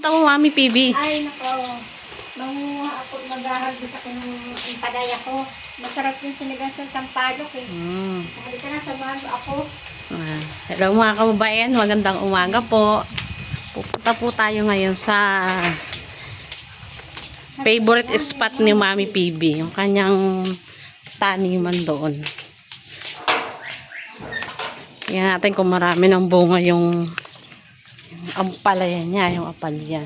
Kwenta mo, Mami PB. Ay, nako. Manguha ako, mag-harvest ako ng padaya ko. Masarap yung sinigang sa sampalok eh. Halika na, samahan mo ako. Hello mga kababayan, magandang umaga po. Pupunta po tayo ngayon sa favorite spot ni Mami PB, yung kanyang taniman doon. Tingnan natin kung marami ng bunga yung ampalaya niya, yung apalya.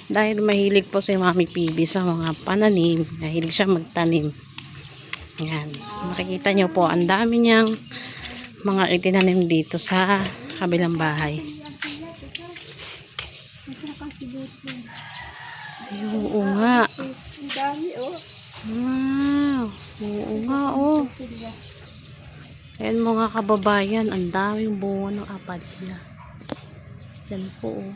Dahil mahilig po si Mami PB sa mga pananim, mahilig siya magtanim. Yan. Makikita niyo po, ang dami niyang mga itinanim dito sa kabilang bahay. Ay, oo nga. Ang dami oh. Wow. Oo nga oh. Ayan mga kababayan, ang daming bunga ng apalya. Yan po oh.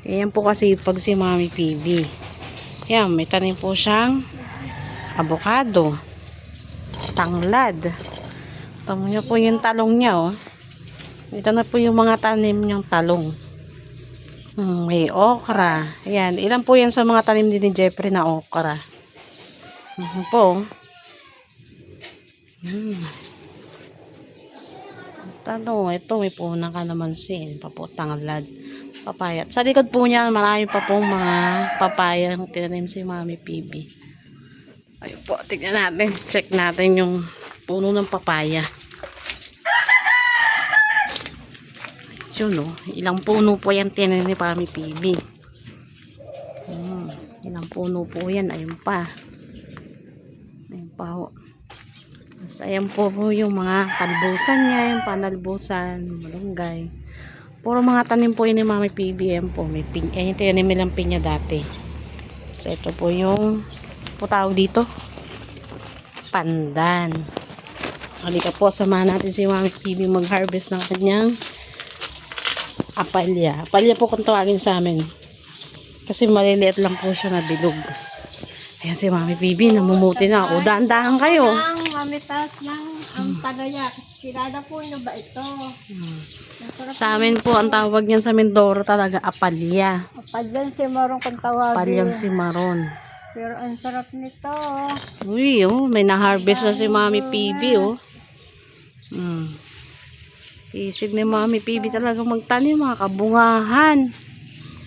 Ayan po kasi pag si Mami PB. Ayan, may tanim po siyang avocado, tanglad. Tama niyo po yung talong niya oh. Ito na po yung mga tanim niyang talong. May okra. Ayan, ilan po yan sa mga tanim din ni Jeffrey na okra. Po. Tanong, ito may punang kalamansi, tanglad, papaya. Sa likod po niya, marami pa pong mga papaya ang tinanim si Mami PB. Ayun po, tignan natin, check natin yung puno ng papaya. Yun oh, ilang puno po yan tinanim ni Mami PB. Ilang puno po yan, ayun pa. Ayun pa ho. Ayan po yung mga kalbusan niya, yung panalbusan, malunggay. Puro mga tanim po yun ni Mami PB. Ayan po, may pinya. Ayan, tinanim nilang pinya dati. So, ito po yung tawag dito, pandan. Halika po, samahan natin si Mami PB mag-harvest ng kanyang apalya. Apalya po kung tawagin sa amin. Kasi maliliit lang po siya na bilog. Ayan si Mami PB, namumuti na. O, daan-daan kayo. Mamitas ng ampalaya. Kilala po nyo ba ito? Sa amin po, ang tawag niyan sa Mindoro talaga apalya. Apalyan si Maron kung tawagin. Apalyang si Maron. Pero ang sarap nito. Uy, oh, may na-harvest na si Mami PB, oh. Isig ni Mami PB talaga magtanim, mga kabungahan.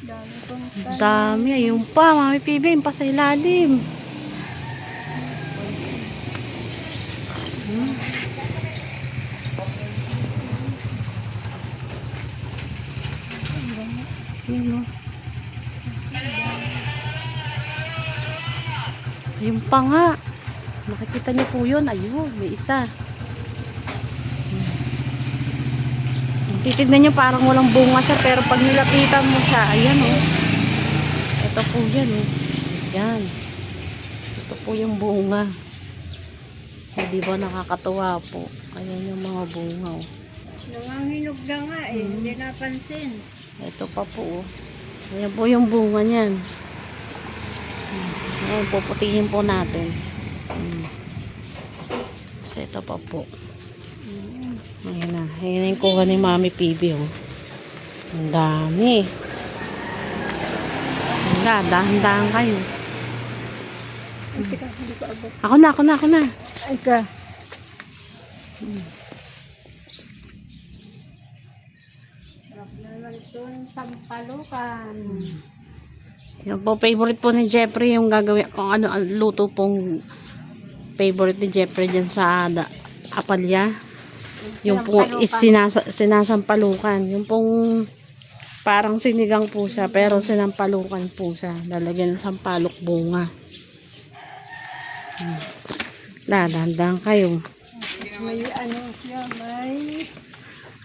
Dami kong tanim. Dami, ayun pa, Mami PB, yung pa sa ilalim. Ayun, oh. Ayun pa nga. Nakikita niyo po yun. Ayun, may isa. Titignan niyo parang walang bunga siya, pero pag nilapitan mo siya, ayan oh. Ito po yan oh. Ayan. Ito po yung bunga. Di ba nakakatuwa po? Ayan yung mga bunga oh. Nanganginog na nga eh. Hindi napansin. Ito pa po oh. Ayan po yung bunga niyan. Ayan, puputihin po natin. So ito pa po. Ayan na. Ayan yung kuha ni Mami PB oh. Ang dami. Dahan-dahan kayo. Ako na. Ay ka. Sarap naman ito ng sampalukan. Yung po, favorite po ni Jeffrey yung gagawin, kung ano, luto pong favorite ni Jeffrey dyan sa apalya. Yung po sinasampalukan. Yung pong parang sinigang po siya, pero sinampalukan po siya. Lalagyan ng sampalok bunga. Dahan-dahan kayo. May ano siya, may...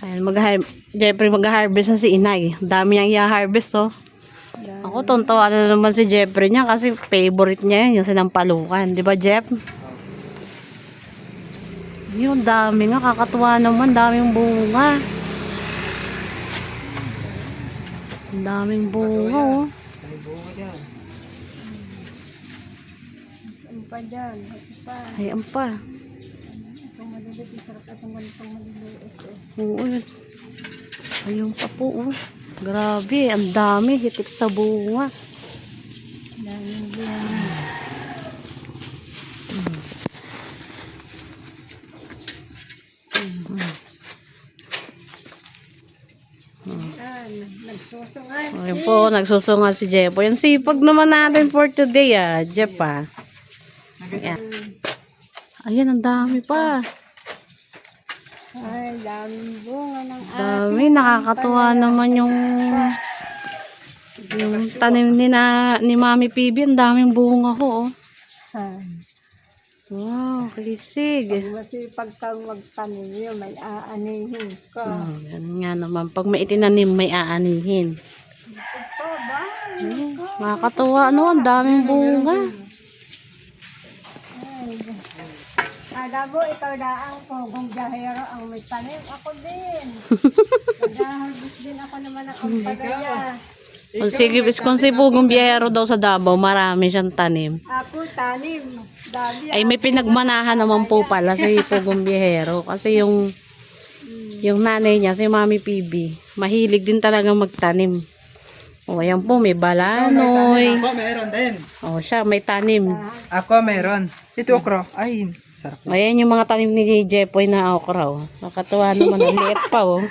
Ayan, Jeffrey mag-harvest na si Inay. Dami niyang i-harvest oh. Ako, tuntawa na naman si Jeffrey niya kasi favorite niya yun, yung sinampalukan. Di ba, Jeff? Yun, dami nga. Kakatuwa naman. Daming bunga. Ang daming bunga, oh. pa dyan. Ito pa. Ayan pa. Itong maliliit. Masarap itong ganitong maliliit. Oo. Ayun pa po. Oh. Grabe. Ang dami. Hipit sa bunga. Daming bunga. Nagsusungan. Ayun po. Nagsusunga si Jeff. Yung sipag naman natin for today Jeff Ayan. Ayan. Ang dami pa. Ay, daming bunga ng Dami. Nakakatuwa naman yung tanim ni Mami PB. Ang daming bunga ho. Ay, Wow, kisig. pag masipag kang magtanim yun, may aanihin ka. Yan nga naman. Pag may itinanim, may aanihin. Ito ba? Makakatuwa, no? Ang daming bunga. Ay, kada mo, ikaw daang kung gahero ang may tanim. Ako din. Nag-harvest din ako naman ng ampalaya. Sige, kung si Pugong Biyahero daw sa Davao, marami siyang tanim. Ako, tanim. Dami. Ay, may pinagmanahan naman po pala si Pugong Biyahero. Kasi yung nanay niya, si Mami PB, mahilig din talaga magtanim. O, ayan po, may balanoy. Ako meron din. O, siya, may tanim. Ako meron. Ito okra. Ay, sarap. Ayan yung mga tanim ni Jepoy na okra. Oh. Nakatuwa naman. Ang liit pa. Oh.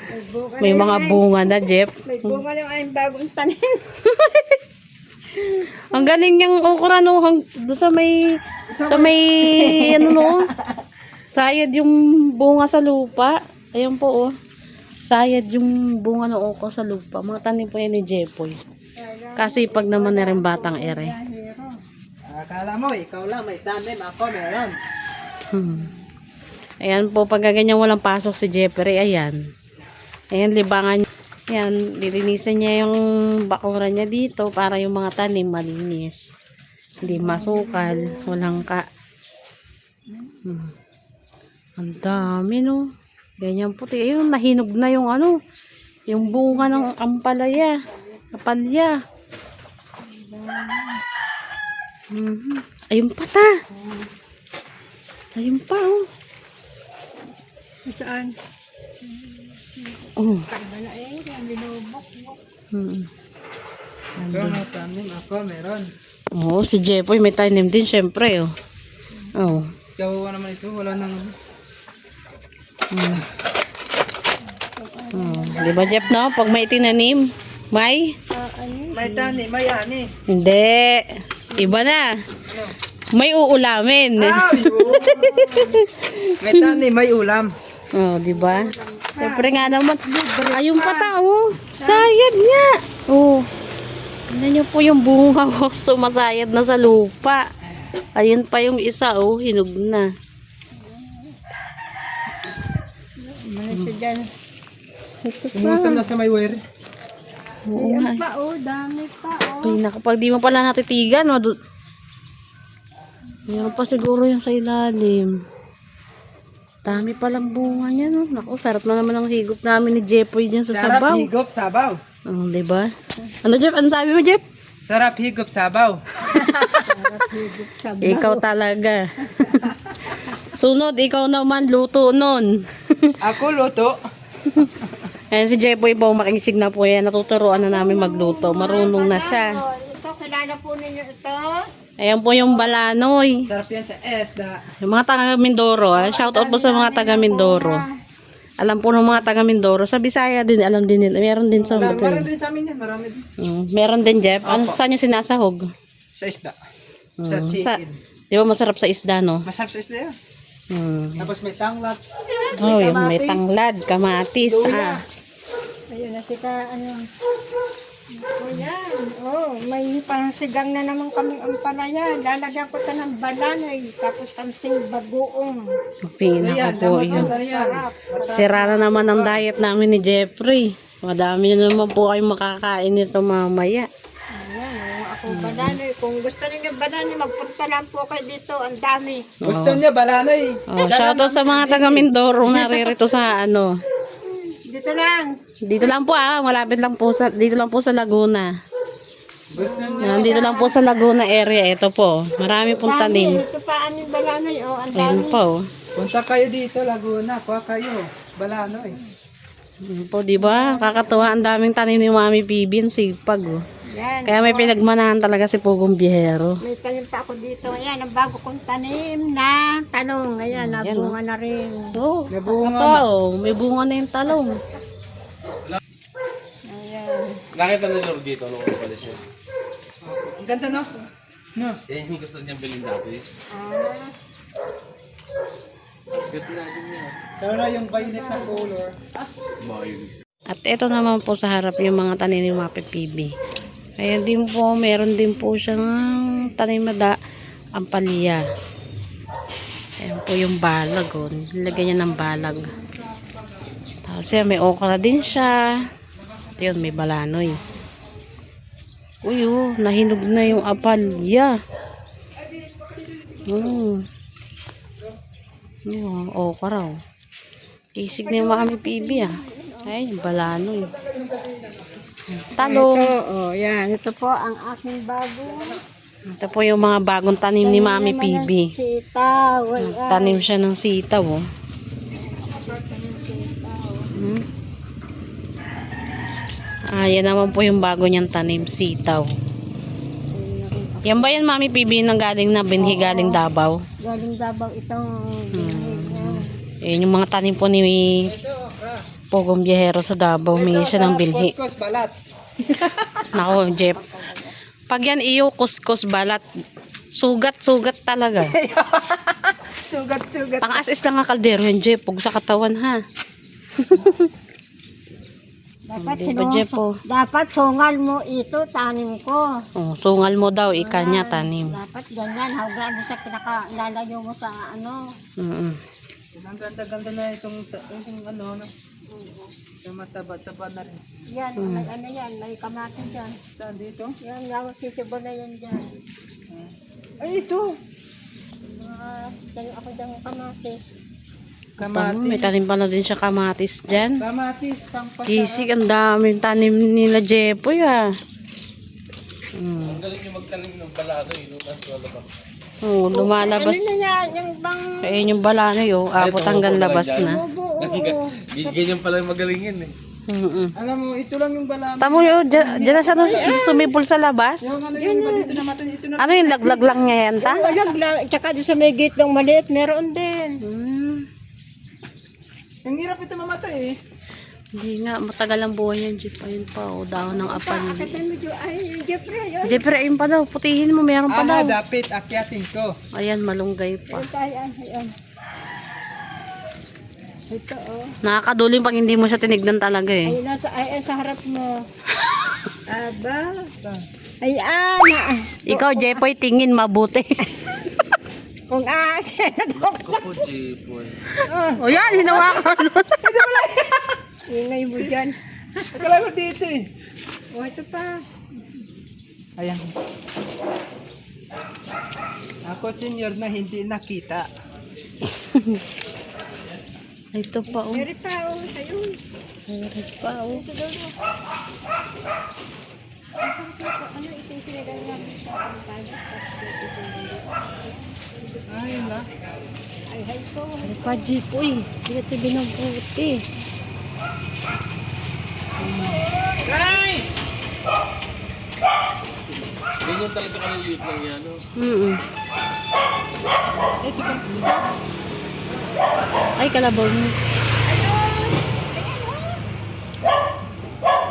May mga bunga na, Jep. May bunga lang ay bagong tanim. Ang galing niyang okra, no? Doon sa may, ano, no? Sayad yung bunga sa lupa. Ayan po, oh. Sayad yung bunga ng okra sa lupa. Mga tanim po yan ni Jepoy. Kasi pag naman na rin batang ere. Akala mo, ikaw lang may tanim. Ako meron. Ayan po, pag ganyan walang pasok si Jeffrey, ayan. Ayan, libangan niya. Ayan, lilinisan niya yung bakura niya dito para yung mga tanim malinis. Hindi masukal, walang Ang dami, no? Ganyan puti. Ayun, nahinog na yung ano, yung bunga ng ampalaya. Kapalya. Ayun pa ta. Ayun pa, oh. Saan? Oh. Kagala eh, yung binubok. Ikaw may tanim. Ako meron. Oo, si Jepoy may tanim din, syempre, oh. Oh. Ikaw naman ito. Wala nang... Di ba, Jeff, no? Pag may tinanim, may? May tanim. May ani. Hindi. Iba na. May uulamin. Ay, may tanim. May ulam. Oh, di ba? Siyempre nga naman. Ayun pa tao. Sayad nga. Oh. Tingnan niyo po yung bunga, oh. Sumasayad na sa lupa. Ayun pa yung isa, oh. Hinog na. Malito dyan. Pumunta na sa may wire. Oo nga. Yan pa oh, dami pa oh. Ay, naku, pag di mo pala natitigan, meron pa siguro yan sa ilalim. Dami palang bunga niya, no? Naku, sarap na naman ang higop namin ni Jepoy dyan sa Sarap sabaw. higop sabaw. Oh, diba? Ano, Jeff? Ano sabi mo, Jeff? Sarap higop sabaw. Ikaw talaga. Sunod, ikaw naman luto nun. Ako luto. Ayan si Jepoy po, makingsig na po yan. Natuturuan na namin magluto. Marunong na siya. Oh, ito, kilala po ninyo ito. Ayan po yung balanoy. Sarap yan sa esda. Yung mga taga Mindoro. Shout out po sa mga taga Mindoro. Alam po ng mga taga Mindoro. Sa Bisaya din, alam din nila. Meron din sa Meron din sa amin yan. Marami din. Meron din, Jeff. Ano, saan yung sinasahog? Sa isda. Sa Sa, chicken. di ba masarap sa isda, no? Masarap sa isda yan. Mm. Tapos may tanglat. Oh, yung may tanglad, kamatis. Luya. Ayun na sika, ano. Oh, yan. Oh, may pansigang na naman kaming ampalaya. Lalagyan ko ito ng balanoy. Tapos kamsing bagoong. Pinaka po yun. Sarap. Sira na naman ang diet namin ni Jeffrey. Madami na naman po kayong makakain nito mamaya. Ayan, oh, ako balanoy. Kung gusto ninyo balanoy, magpunta lang po kayo dito. Ang dami. Gusto niya balanoy. Oh, shoutout sa mga taga Mindoro naririto sa ano. Dito lang. Dito lang po malapit lang po sa dito lang po sa Laguna. Gusto niya. Nandito lang po sa Laguna area. Ito po. Marami pong tanim. Ito pa ano yung balanoy. Oh, ang Ayan dami. po. Punta kayo dito, Laguna. Kuha kayo. Balanoy. Ayan po, di ba? Kakatuwa. Ang daming tanim ni Mami Bibi. Ang sipag, oh. Yan. Kaya may pinagmanahan talaga si Pugong Biyahero. May tanim pa ako dito. Ayan, ang bago kong tanim na talong. Ayan, nabunga na rin. Oh, May bunga kakatuwa, oh. May bunga na yung talong. Ayan. Nakita ni Lord dito nung umalis yun. Ang ganda, no? No. Yan yung gusto niyang bilhin dati. Ah, Cute na din yun. Pero na yung violet na color. At ito naman po sa harap yung mga tanim ni Mami Bibi. Kaya din po, meron din po siyang tanim na ampalaya. Ayan po yung balag, oh. Nilagyan niya ng balag. Tapos yan, may okra din siya. Yun, may balanoy. Uy, oh, nahinog na yung apalya. Okra, oh. Kisig na yung Mami Bibi, ah. Ay, yung balanoy. Talong. ito, oh, yan. Ito po ang aking bago. Ito po yung mga bagong tanim ni Mami Bibi. Sitaw. Ayan. Tanim siya ng sitaw, oh. Yan naman po yung bago niyang tanim, sitaw. Yan ba yan, Mami Bibi, nang galing na binhi galing Davao? Galing Davao itong Yan yung mga tanim po ni Pugong Biyahero sa Davao. Humingi siya ng binhi. Kuskus, balat. Nako, Jeff. Pag yan iyo, kuskus, balat. Sugat talaga. Sugat. Pang-asis lang ang kaldero yan, Jeff. Huwag sa katawan, ha. dapat, Di ba, Jeff, oh? dapat sungal mo ito, tanim ko. Oh, sungal mo daw, ikanya tanim. Dapat ganyan, hawgaan mo sa lalayo mo sa ano. Ang ganda-ganda na itong ano, no? Yung mataba-taba na rin. Yan, may ano yan, may kamatis dyan. Saan dito? Yan, yung sisibo na yan dyan. Ay, ito! Tanim ako dyan ng kamatis. Tama, may tanim pa na din siya kamatis dyan. Kamatis, pampasarap. Kisig, ang daming tanim nila Jepoy, ah. Ang galing yung magtanim ng balado nung nasa labas. Oh, lumalabas. Ano na yan, yung bang Kaya yung balanoy, oh, abot hanggang labas na. buo, oo. Ganyan pala yung magaling yun eh. Alam mo, ito lang yung balano. Tamo yun, dyan na siya sumipol sa labas. Yung ano yung iba dito naman, ito na. Ano yung laglag lang niya yan, ta? Walang lang, tsaka doon sa may gate ng maliit, meron din. Ang hirap ito mamatay eh. Hindi nga, matagal ang buhay yan, Jeep. Ayun pa, oh, dahon ng apal. Akitin mo dyan, ay, Jeffrey, yun. Jeffrey, ayun pa daw, putihin mo, meron pa daw. Dapat akyatin ko. Ayan, malunggay pa. Ayan. Ito, oh. Nakakaduling pag hindi mo siya tinignan talaga, eh. Ay, sa harap mo. Aba. Ayan. Ikaw, Jepoy, tingin mabuti. Kung aasin na to. Ako, Jipoy. O yan, hinawakan. Ingay mo dyan. Akala ko dito eh. Oh, ito pa. Ayan. Ako senior na hindi nakita. Ito pa, oh. Meron pa, oh. Ayun. Meron pa, oh. Sa dulo. Ano isang sinagal namin sa pagkakas? Ayun lang. Ay, hay ko. Ano pa, Jepoy? Hindi ito binabuti. Ganyan talaga kaliliit lang yan, no? Ito pa. Ay, kalabaw mo.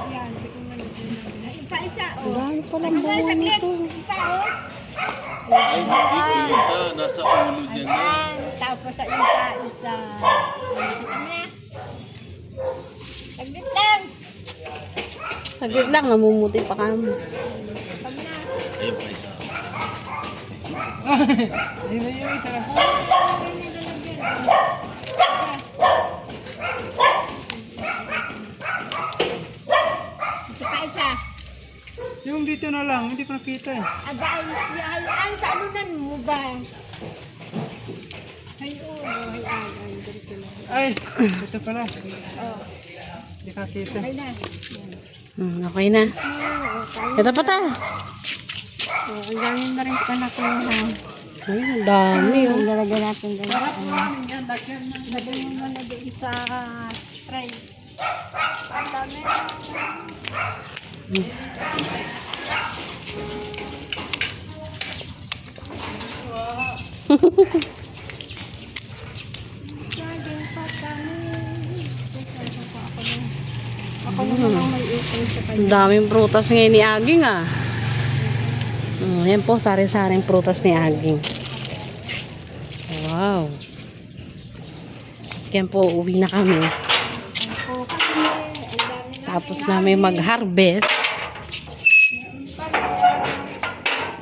Yan, sige mo. Pa isa, Ang oh. dami palang bunga nito. Pa, oh. Ay, dito isa. Nasa ulo dyan na. Ayan, tapos sa isa. Saglit lang. Saglit lang, namumuti pa kami. Pag na. Ayun pa isa. Ayun na yung isa. Ito pa isa. Yung dito na lang, hindi ko nakita eh. Agay siya. Hayaan, sa alunan mo ba? Hay, oh. Hayaan. Ay, dito na. Ay, ito pala. Oh, Hindi nakita. hay na. Okay na. Ito pa ta. Ang dami na rin pala ko na. Ay, ang dami oh. Lalagyan natin dyan. Lagyan mo na doon sa tray. Ang dami. Lagyan pa dami. Ako naman may ipon sa kanya. Ang daming prutas ngayon ni Aging ah. Yan po, sari-saring prutas ni Aging. Wow. Yan po, uwi na kami. Tapos namin mag-harvest.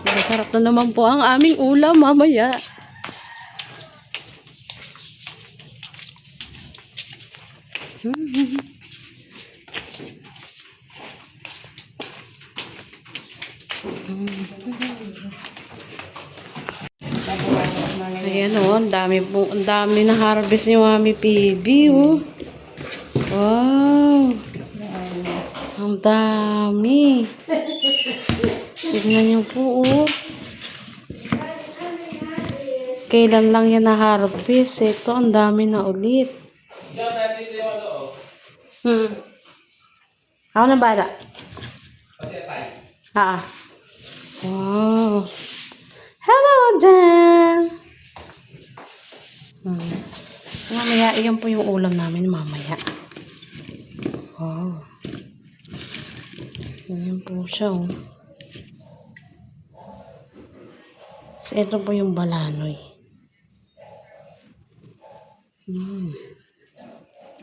Masarap na naman po ang aming ulam mamaya. Ayan o, ang dami na harvest ni Mami PB oh. Wow. Ang dami. Tignan niyo po oh. Kailan lang yan na-harvest? Ito, ang dami na ulit. Ako na bala. Wow. Hello, Dan. Mamaya, iyan po yung ulam namin mamaya. Wow. Ayan po siya, oh. So, ito po yung balanoy.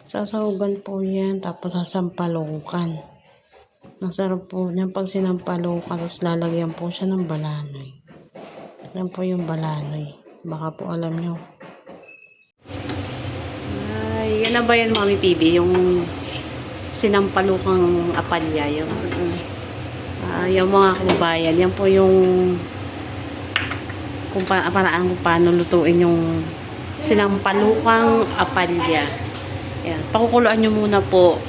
Sasahugan po yan, tapos sasampalukan. Masarap po yan pag sinampalukan, tapos lalagyan po siya ng balanoy. Yan po yung balanoy. Baka po alam nyo. Ay, yan na ba yan, Mami PB? Yung sinampalukang apalya. Yung mga kababayan. Yan po yung paraan kung paano lutuin yung sinampalukang apalya. Yan. Pakukuluan nyo muna po.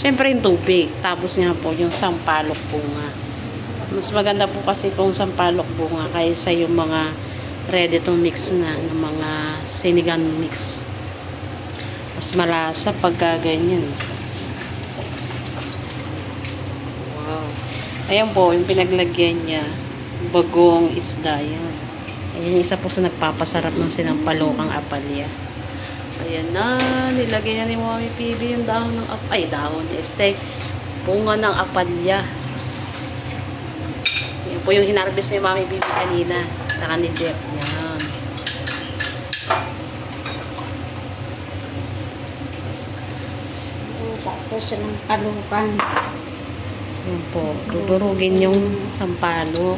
Siyempre yung tubig. Tapos nga po yung sampalok bunga. Mas maganda po kasi kung sampalok bunga kaysa yung mga ready to mix na ng mga sinigang mix. Mas malasa pagka ganyan. Wow. Ayan po, yung pinaglagyan niya, bagong isda. Yan. Ayan yung isa po sa nagpapasarap ng sinampalukang apalya. Ayan na, nilagay na ni Mami PB yung dahon ng dahon, bunga ng apalya. Yan po yung hinarvest ni Mami PB kanina, saka ni Jeff. Yan. Tapos ng palukan. Yan po, tuturugin yung sampalok.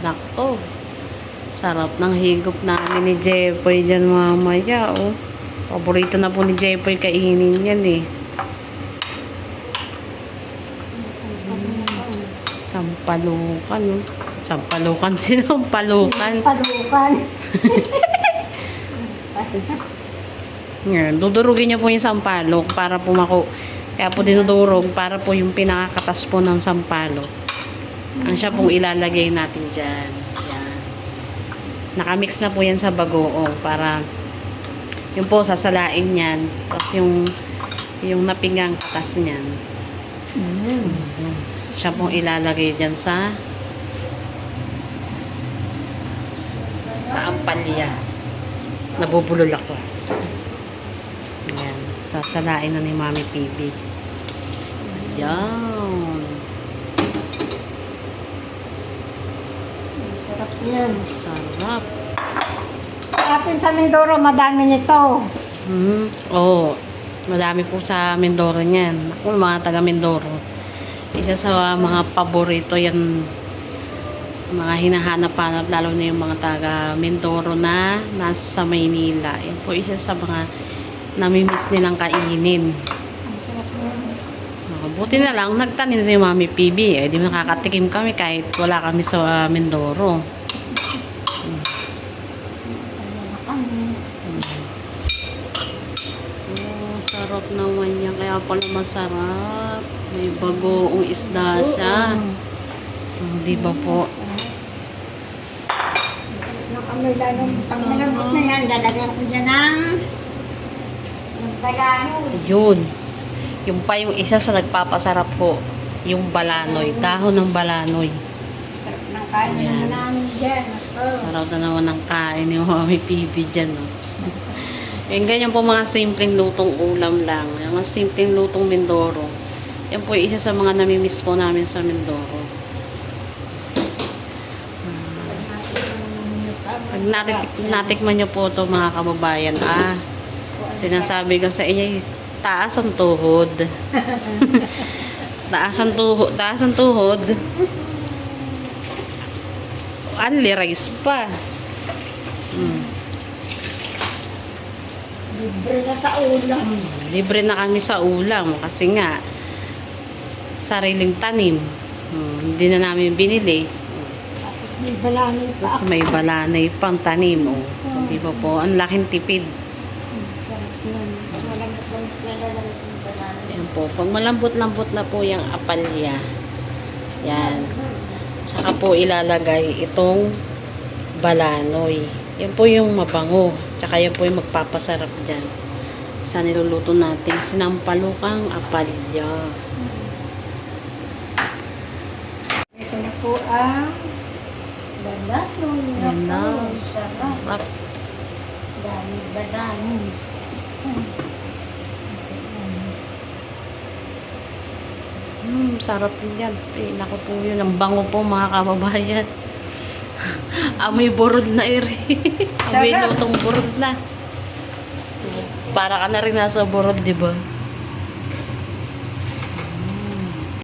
Nakto. Sarap ng higop namin ni Jeffoy dyan mamaya, oh. Paborito na po ni Jeffoy kainin yan, eh. Sampalukan, oh. Sampalukan, sinampalukan. Palukan. Yan, dudurugin niyo po yung sampalok para po kaya po dinudurog para po yung pinakakatas po ng sampalok. Ang siya pong ilalagay natin dyan. Yan. Nakamix na po yan sa bagoong para yung po sasalain yan. Tapos yung napingang katas niyan. Siya pong ilalagay dyan sa ampalya. Nabubulol ako. Yan. Sasalain na ni Mami PB. Yan. Sarap yan. Sarap. Sa atin sa Mindoro, madami nito. Oo. Madami po sa Mindoro niyan. Ako, mga taga Mindoro. Isa sa mga paborito yan, mga hinahanap-hanap, lalo na yung mga taga Mindoro na nasa Maynila. Yan po isa sa mga namimiss nilang kainin. Buti na lang, nagtanim si Mami PB. Di nakakatikim kami kahit wala kami sa Mindoro. Kaya pala masarap. May bagoong isda siya. Di ba po? Nakamoy lalong pag malambot na yan, lalagyan ko dyan ng balanoy. Yun. Yung pa yung isa sa nagpapasarap po. Yung balanoy. Dahon ng balanoy. Sarap ng kain na naman namin dyan. Sarap na naman ng kain ni Mami Pibi dyan. No? Yung ganyan po mga simpleng lutong ulam lang. Yung mga simpleng lutong Mindoro. Yan po yung isa sa mga namimiss po namin sa Mindoro. Pag natikman nyo po ito mga kababayan, sinasabi ko sa inyo, taas ang tuhod. taas ang tuhod. Only rice pa. Libre na sa ulam. Libre na kami sa ulam kasi nga sariling tanim. Hindi na namin binili. Tapos may balanoy pa. Tapos may balanay pang tanim. Di ba po? Ang laking tipid. Sarap nun. Malambot-lambot na lalagyan ng balanoy. Yan po. Pag malambot-lambot na po yung apalya. Yan. Saka po ilalagay itong balanoy. Yan po yung mabango. Tsaka yan po yung magpapasarap dyan. Sa niluluto natin sinampalukang apalya. Ito na po ang balanoy. Yan na. Sarap. Sarap. Dami balanoy. Sarap din yan. Naku po yun. Ang bango po mga kababayan. Amoy burod na iri. Amoy Sarap. lutong burod na. Para ka na rin nasa burod, di ba?